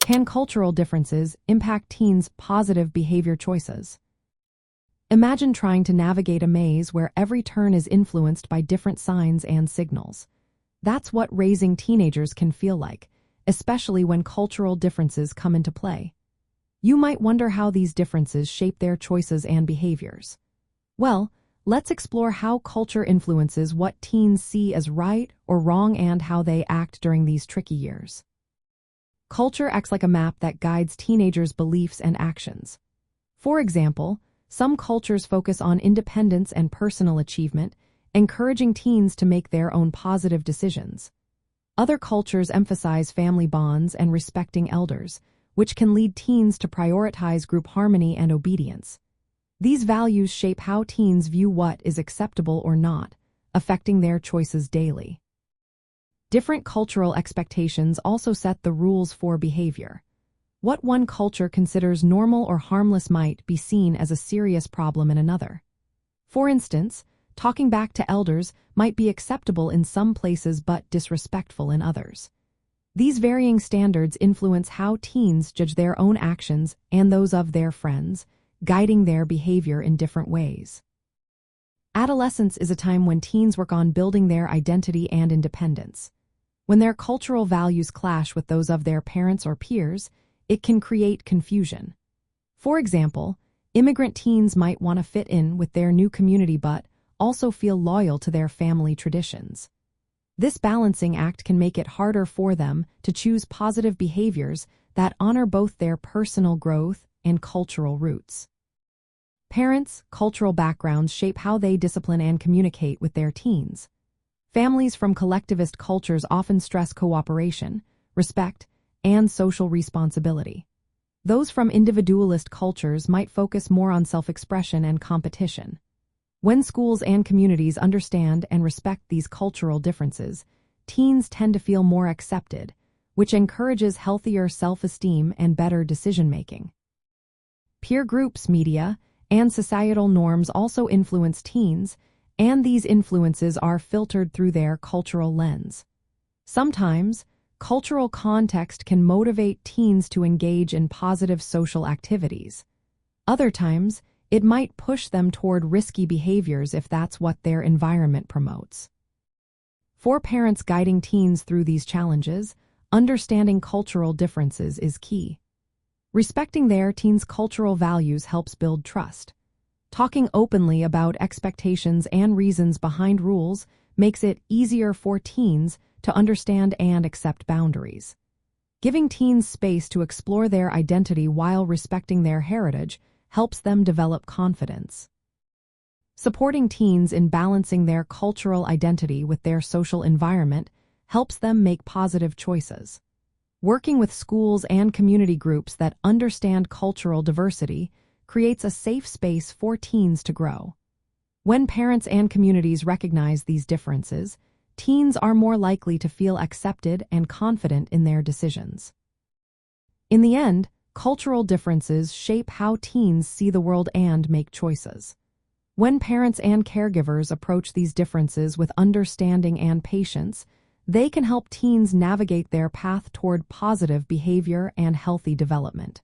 Can cultural differences impact teens' positive behavior choices? Imagine trying to navigate a maze where every turn is influenced by different signs and signals. That's what raising teenagers can feel like, especially when cultural differences come into play. You might wonder how these differences shape their choices and behaviors. Well, let's explore how culture influences what teens see as right or wrong and how they act during these tricky years. Culture acts like a map that guides teenagers' beliefs and actions. For example, some cultures focus on independence and personal achievement, encouraging teens to make their own positive decisions. Other cultures emphasize family bonds and respecting elders, which can lead teens to prioritize group harmony and obedience. These values shape how teens view what is acceptable or not, affecting their choices daily. Different cultural expectations also set the rules for behavior. What one culture considers normal or harmless might be seen as a serious problem in another. For instance, talking back to elders might be acceptable in some places but disrespectful in others. These varying standards influence how teens judge their own actions and those of their friends, guiding their behavior in different ways. Adolescence is a time when teens work on building their identity and independence. When their cultural values clash with those of their parents or peers, it can create confusion. For example, immigrant teens might want to fit in with their new community but also feel loyal to their family traditions. This balancing act can make it harder for them to choose positive behaviors that honor both their personal growth and cultural roots. Parents' cultural backgrounds shape how they discipline and communicate with their teens. Families from collectivist cultures often stress cooperation, respect, and social responsibility. Those from individualist cultures might focus more on self-expression and competition. When schools and communities understand and respect these cultural differences, teens tend to feel more accepted, which encourages healthier self-esteem and better decision-making. Peer groups, media, and societal norms also influence teens, and these influences are filtered through their cultural lens. Sometimes, cultural context can motivate teens to engage in positive social activities. Other times, it might push them toward risky behaviors if that's what their environment promotes. For parents guiding teens through these challenges, understanding cultural differences is key. Respecting their teens' cultural values helps build trust. Talking openly about expectations and reasons behind rules makes it easier for teens to understand and accept boundaries. Giving teens space to explore their identity while respecting their heritage helps them develop confidence. Supporting teens in balancing their cultural identity with their social environment helps them make positive choices. Working with schools and community groups that understand cultural diversity creates a safe space for teens to grow. When parents and communities recognize these differences, teens are more likely to feel accepted and confident in their decisions. In the end, cultural differences shape how teens see the world and make choices. When parents and caregivers approach these differences with understanding and patience, they can help teens navigate their path toward positive behavior and healthy development.